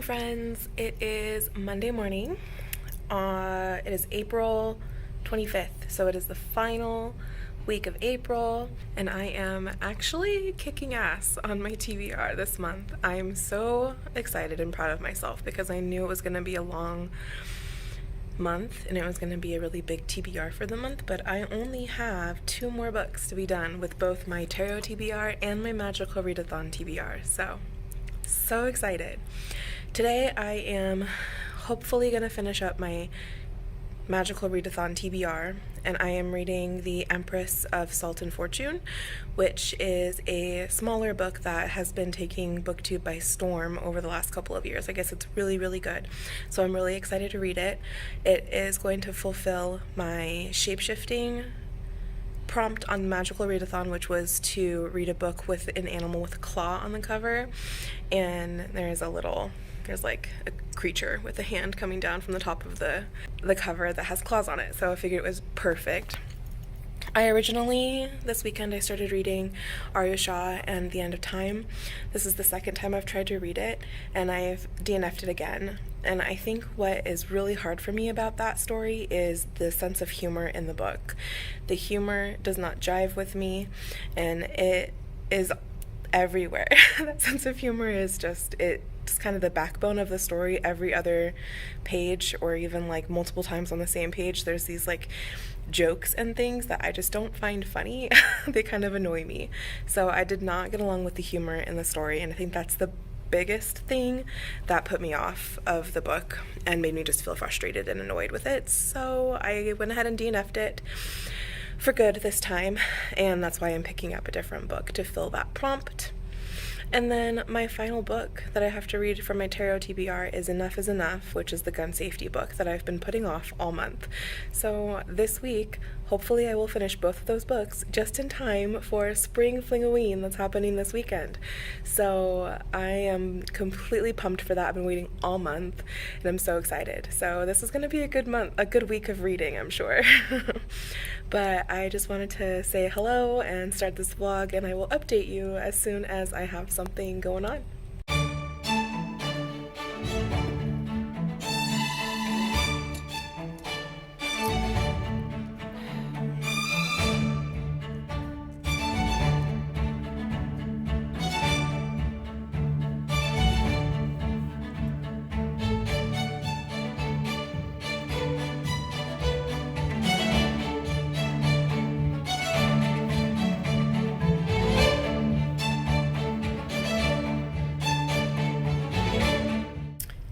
friends. It is Monday morning. It is April 25th, so it is the final week of April, and I am actually kicking ass on my TBR this month. I am so excited and proud of myself because I knew it was going to be a long month and it was going to be a really big TBR for the month, but I only have 2 more books to be done with both my tarot TBR and my magical readathon TBR. So excited. Today I am hopefully going to finish up my magical readathon TBR, and I am reading The Empress of Salt and Fortune, which is a smaller book that has been taking BookTube by storm over the last couple of years. I guess it's really good, so I'm really excited to read it. It is going to fulfill my shapeshifting prompt on the magical readathon, which was to read a book with an animal with a claw on the cover, and there's like a creature with a hand coming down from the top of the cover that has claws on it, so I figured it was perfect. This weekend I started reading Shah and The End of Time. This is the second time I've tried to read it, and I've DNF'd it again. And I think what is really hard for me about that story is the sense of humor in the book. The humor does not jive with me, and it is everywhere. That sense of humor is it's kind of the backbone of the story. Every other page, or even like multiple times on the same page, there's these like jokes and things that I just don't find funny. They kind of annoy me. So I did not get along with the humor in the story, and I think that's the biggest thing that put me off of the book and made me just feel frustrated and annoyed with it. So I went ahead and DNF'd it for good this time, and that's why I'm picking up a different book to fill that prompt. And then my final book that I have to read from my tarot TBR is Enough is Enough, which is the gun safety book that I've been putting off all month. So this week, hopefully I will finish both of those books just in time for Spring-Fling-a-Ween that's happening this weekend. So I am completely pumped for that. I've been waiting all month, and I'm so excited. So this is going to be a good week of reading, I'm sure. But I just wanted to say hello and start this vlog, and I will update you as soon as I have something going on.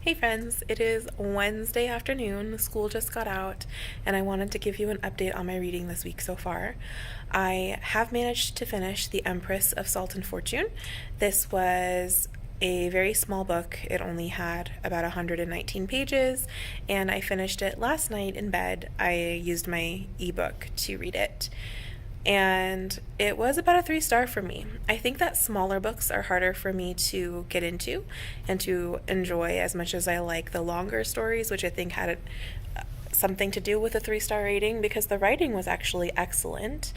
Hey friends, it is Wednesday afternoon, school just got out, and I wanted to give you an update on my reading this week so far. I have managed to finish The Empress of Salt and Fortune. This was a very small book. It only had about 119 pages, and I finished it last night in bed. I used my ebook to read it, and it was about a 3-star for me. I think that smaller books are harder for me to get into and to enjoy as much as I like the longer stories, which I think had something to do with a 3-star rating, because the writing was actually excellent.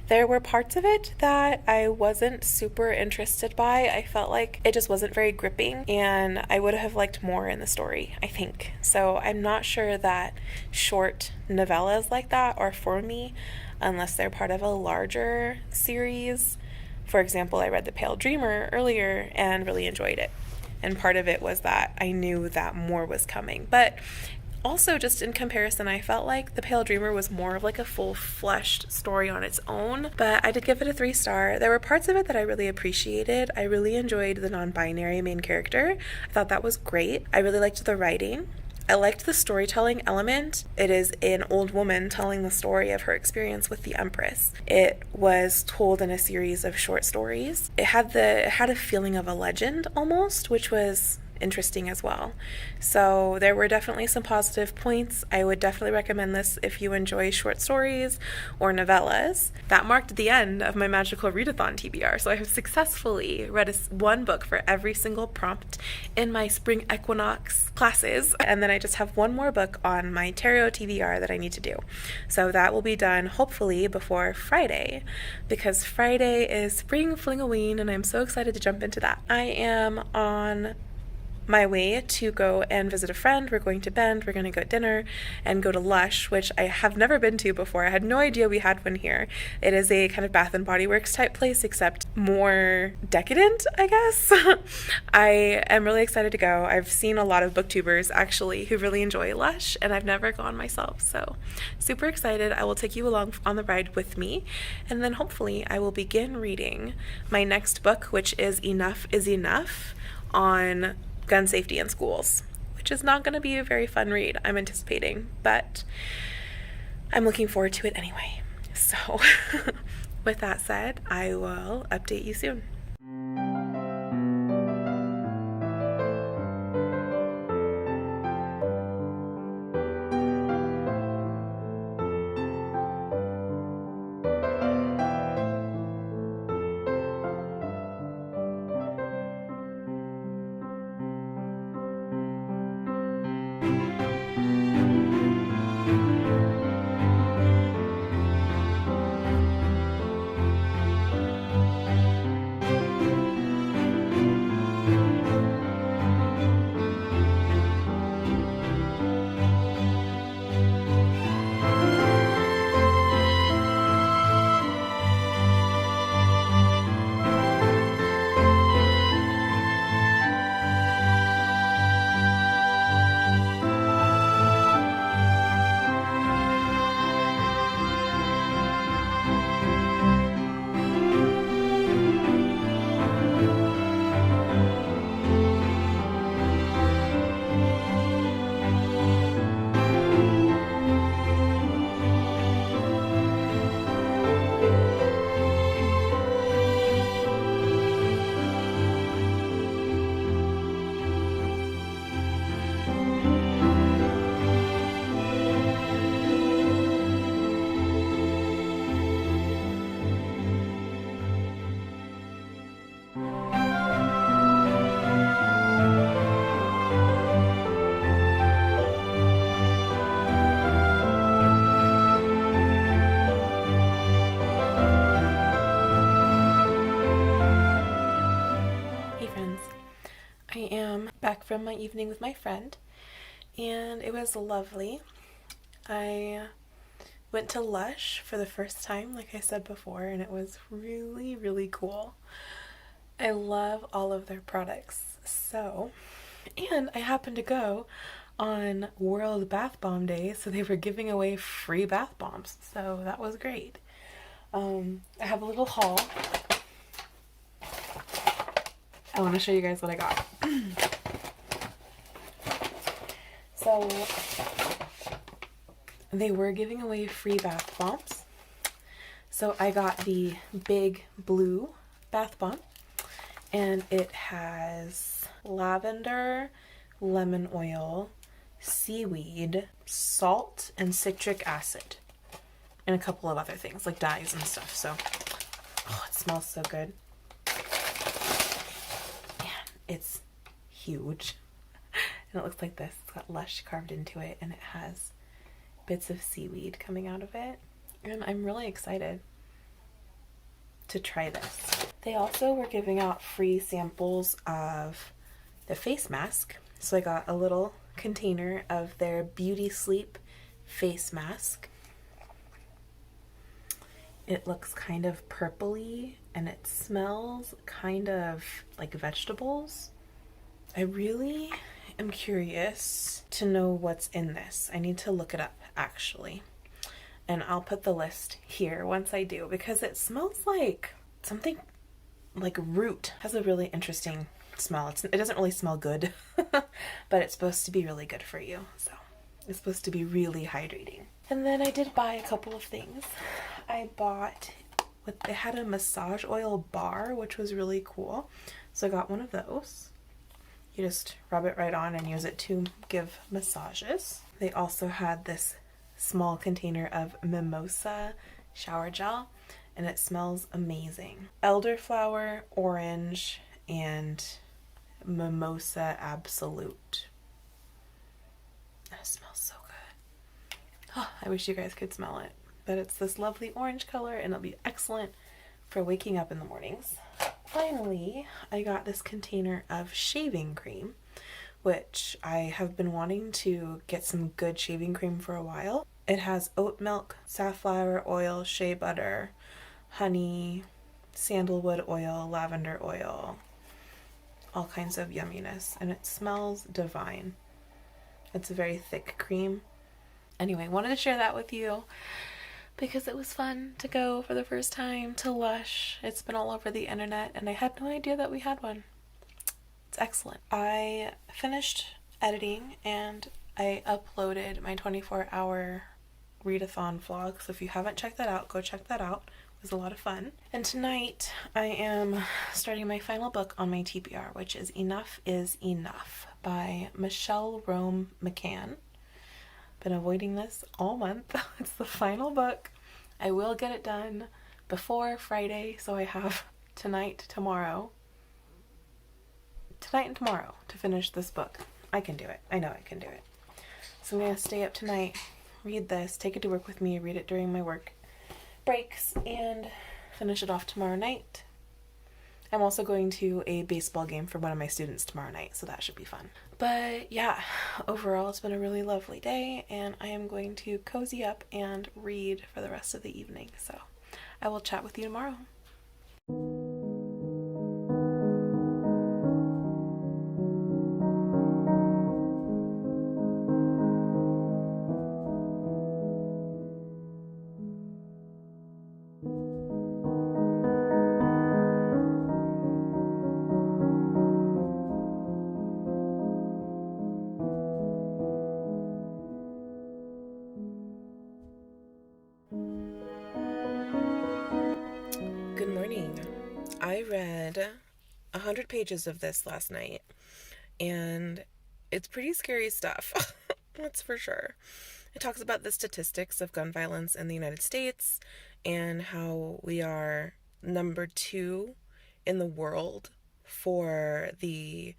There were parts of it that I wasn't super interested by. I felt like it just wasn't very gripping, and I would have liked more in the story, I think. So I'm not sure that short novellas like that are for me unless they're part of a larger series. For example, I read The Pale Dreamer earlier and really enjoyed it. And part of it was that I knew that more was coming. But also, just in comparison, I felt like The Pale Dreamer was more of like a full-fleshed story on its own, but I did give it a 3-star. There were parts of it that I really appreciated. I really enjoyed the non-binary main character. I thought that was great. I really liked the writing. I liked the storytelling element. It is an old woman telling the story of her experience with the Empress. It was told in a series of short stories. It had a feeling of a legend almost, which was interesting as well. So there were definitely some positive points. I would definitely recommend this if you enjoy short stories or novellas. That marked the end of my magical readathon TBR. So I have successfully read one book for every single prompt in my spring equinox classes, and then I just have one more book on my tarot TBR that I need to do. So that will be done hopefully before Friday, because Friday is Spring-Fling-a-Ween, and I'm so excited to jump into that. I am on my way to go and visit a friend. We're going to Bend, we're going to go to dinner and go to Lush, which I have never been to before. I had no idea we had one here. It is a kind of Bath and Body Works type place, except more decadent, I guess. I am really excited to go. I've seen a lot of booktubers actually who really enjoy Lush, and I've never gone myself, so super excited. I will take you along on the ride with me, and then hopefully I will begin reading my next book, which is Enough is Enough, on gun safety in schools, which is not going to be a very fun read, I'm anticipating, but I'm looking forward to it anyway. So with that said, I will update you soon. Back from my evening with my friend, and it was lovely. I went to Lush for the first time, like I said before, and it was really, really cool. I love all of their products. So, and I happened to go on World Bath Bomb Day, so they were giving away free bath bombs, so that was great. I have a little haul. I want to show you guys what I got. So they were giving away free bath bombs. So I got the big blue bath bomb, and it has lavender, lemon oil, seaweed, salt, and citric acid, and a couple of other things like dyes and stuff. So, oh, it smells so good. And it's huge. And it looks like this. It's got Lush carved into it, and it has bits of seaweed coming out of it. And I'm really excited to try this. They also were giving out free samples of the face mask. So I got a little container of their Beauty Sleep face mask. It looks kind of purpley, and it smells kind of like vegetables. I really am curious to know what's in this. I need to look it up, actually. And I'll put the list here once I do, because it smells like something like root. It has a really interesting smell. It doesn't really smell good, but it's supposed to be really good for you. So it's supposed to be really hydrating. And then I did buy a couple of things. I bought they had a massage oil bar, which was really cool. So I got one of those. You just rub it right on and use it to give massages. They also had this small container of Mimosa Shower Gel, and it smells amazing. Elderflower, orange, and Mimosa Absolute. It smells so good. Oh, I wish you guys could smell it. But it's this lovely orange color, and it'll be excellent for waking up in the mornings. Finally, I got this container of shaving cream. which I have been wanting to get some good shaving cream for a while. It has oat milk, safflower oil, shea butter, honey, sandalwood oil, lavender oil, all kinds of yumminess, and it smells divine. It's a very thick cream. Anyway, wanted to share that with you because it was fun to go for the first time to Lush. It's been all over the internet, and I had no idea that we had one. It's excellent. I finished editing, and I uploaded my 24-hour readathon vlog, so if you haven't checked that out, go check that out. It was a lot of fun. And tonight, I am starting my final book on my TBR, which is Enough is Enough by Michelle Rome McCann. Been avoiding this all month. It's the final book. I will get it done before Friday, so I have tonight and tomorrow to finish this book. I can do it. I know I can do it. So I'm going to stay up tonight, read this, take it to work with me, read it during my work breaks, and finish it off tomorrow night. I'm also going to a baseball game for one of my students tomorrow night, so that should be fun. But yeah, overall it's been a really lovely day, and I am going to cozy up and read for the rest of the evening. So I will chat with you tomorrow. Good morning. I read 100 pages of this last night, and it's pretty scary stuff. That's for sure. It talks about the statistics of gun violence in the United States and how we are number 2 in the world for the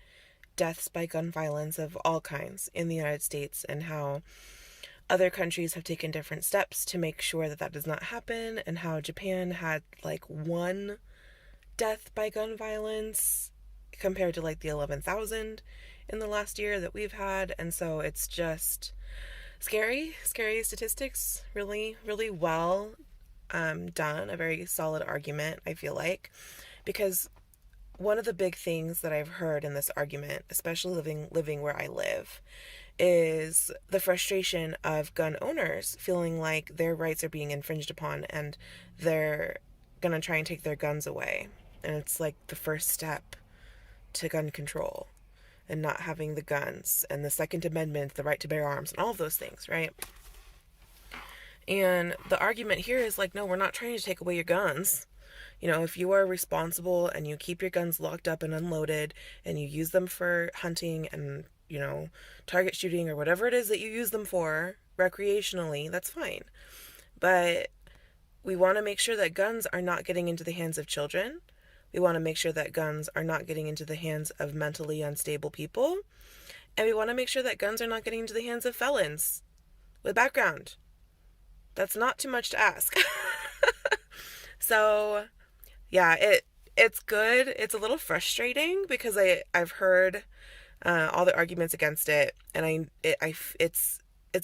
deaths by gun violence of all kinds in the United States, and how other countries have taken different steps to make sure that that does not happen, and how Japan had like 1 death by gun violence compared to like the 11,000 in the last year that we've had. And so it's just scary statistics. Really, really well done. A very solid argument, I feel like, because one of the big things that I've heard in this argument, especially living where I live, is the frustration of gun owners feeling like their rights are being infringed upon, and they're gonna try and take their guns away. And it's like the first step to gun control and not having the guns, and the Second Amendment, the right to bear arms, and all of those things, right? And the argument here is like, no, we're not trying to take away your guns. You know, if you are responsible and you keep your guns locked up and unloaded, and you use them for hunting and, you know, target shooting or whatever it is that you use them for recreationally, that's fine. But we want to make sure that guns are not getting into the hands of children. We want to make sure that guns are not getting into the hands of mentally unstable people. And we want to make sure that guns are not getting into the hands of felons with background. That's not too much to ask. So, yeah, it's good. It's a little frustrating because I've heard all the arguments against it, and it's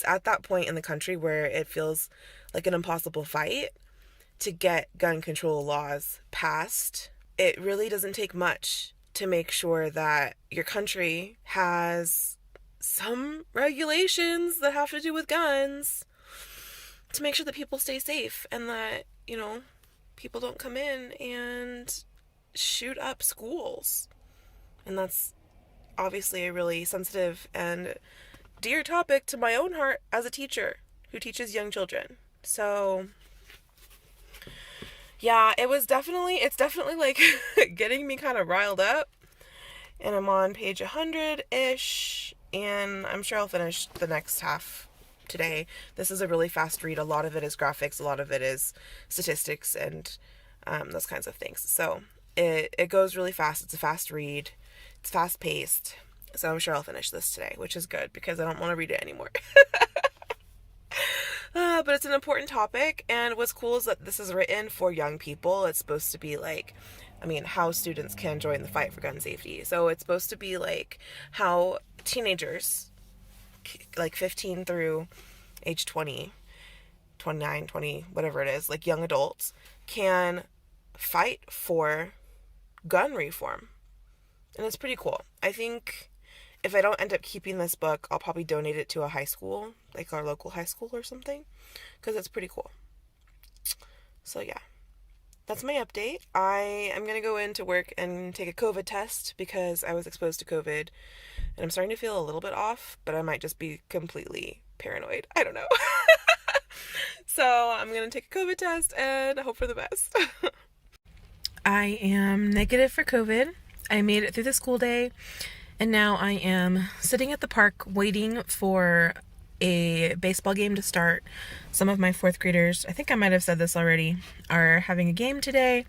at that point in the country where it feels like an impossible fight to get gun control laws passed. It really doesn't take much to make sure that your country has some regulations that have to do with guns to make sure that people stay safe, and that, you know, people don't come in and shoot up schools. And that's obviously a really sensitive and dear topic to my own heart as a teacher who teaches young children. So yeah, it's definitely like getting me kind of riled up. And I'm on page 100-ish, and I'm sure I'll finish the next half today. This is a really fast read. A lot of it is graphics, a lot of it is statistics, and those kinds of things. So it goes really fast. It's a fast read. It's fast paced. So I'm sure I'll finish this today, which is good because I don't want to read it anymore. But it's an important topic, and what's cool is that this is written for young people. It's supposed to be like how students can join the fight for gun safety. So it's supposed to be like how teenagers, like 15 through age 20, 29, 20, whatever it is, like young adults, can fight for gun reform. And it's pretty cool. I think if I don't end up keeping this book, I'll probably donate it to a high school, like our local high school or something, because it's pretty cool. So yeah, that's my update. I am going to go into work and take a COVID test because I was exposed to COVID and I'm starting to feel a little bit off, but I might just be completely paranoid. I don't know. So I'm going to take a COVID test and hope for the best. I am negative for COVID. I made it through the school day, and now I am sitting at the park waiting for a baseball game to start. Some of my fourth graders, I think I might have said this already, are having a game today,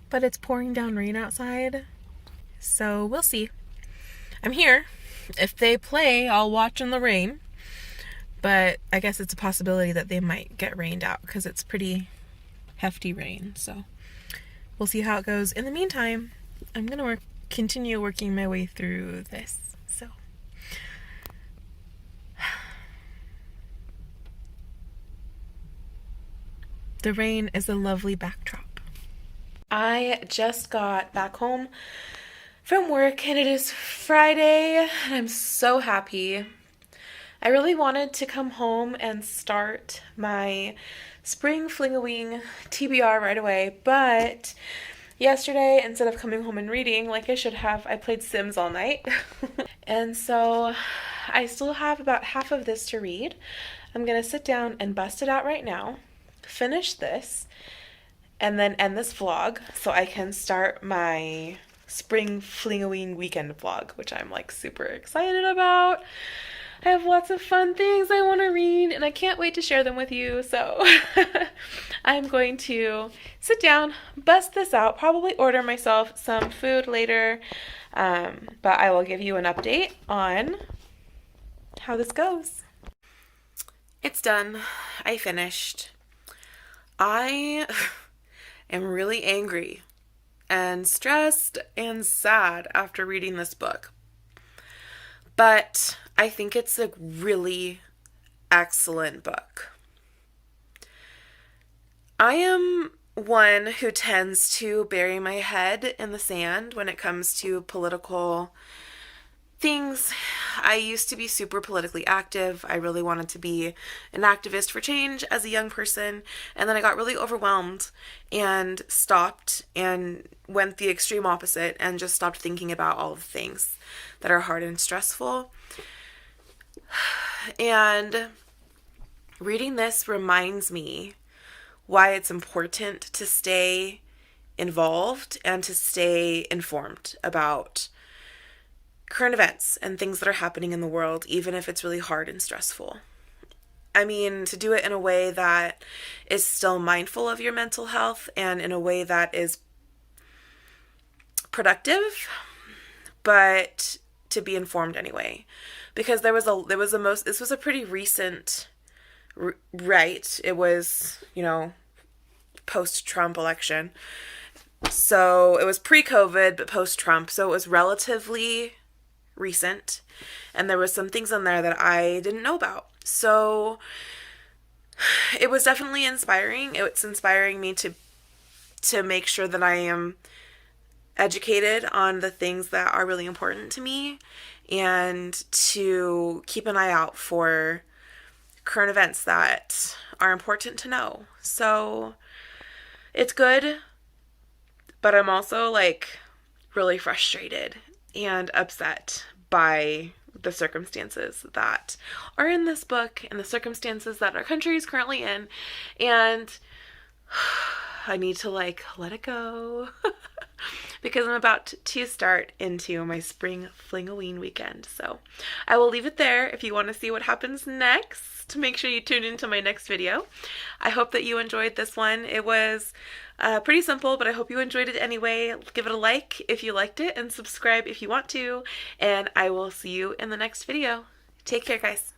but it's pouring down rain outside, so we'll see. I'm here. If they play, I'll watch in the rain, but I guess it's a possibility that they might get rained out because it's pretty hefty rain, so we'll see how it goes. In the meantime, I'm going to continue working my way through this. So the rain is a lovely backdrop. I just got back home from work and it is Friday and I'm so happy. I really wanted to come home and start my Spring-Fling-a-Ween TBR right away, but yesterday, instead of coming home and reading like I should have, I played Sims all night. And so I still have about half of this to read. I'm going to sit down and bust it out right now, finish this, and then end this vlog so I can start my Spring-Fling-a-Ween weekend vlog, which I'm like super excited about. I have lots of fun things I want to read, and I can't wait to share them with you, so I'm going to sit down, bust this out, probably order myself some food later, but I will give you an update on how this goes. It's done. I finished. I am really angry and stressed and sad after reading this book. But I think it's a really excellent book. I am one who tends to bury my head in the sand when it comes to political things. I used to be super politically active. I really wanted to be an activist for change as a young person, and then I got really overwhelmed and stopped and went the extreme opposite and just stopped thinking about all the things that are hard and stressful. And reading this reminds me why it's important to stay involved and to stay informed about current events and things that are happening in the world, even if it's really hard and stressful. I mean, to do it in a way that is still mindful of your mental health and in a way that is productive, but to be informed anyway. Because this was a pretty recent, right? It was, post-Trump election. So it was pre-COVID, but post-Trump. So it was relatively recent. And there was some things in there that I didn't know about. So it was definitely inspiring. It's inspiring me to make sure that I am educated on the things that are really important to me and to keep an eye out for current events that are important to know. So it's good, but I'm also really frustrated and upset by the circumstances that are in this book and the circumstances that our country is currently in, and I need to let it go because I'm about to start into my Spring-Fling-a-Ween weekend. So I will leave it there. If you want to see what happens next, make sure you tune into my next video. I hope that you enjoyed this one. It was pretty simple, but I hope you enjoyed it anyway. Give it a like if you liked it and subscribe if you want to, and I will see you in the next video. Take care, guys.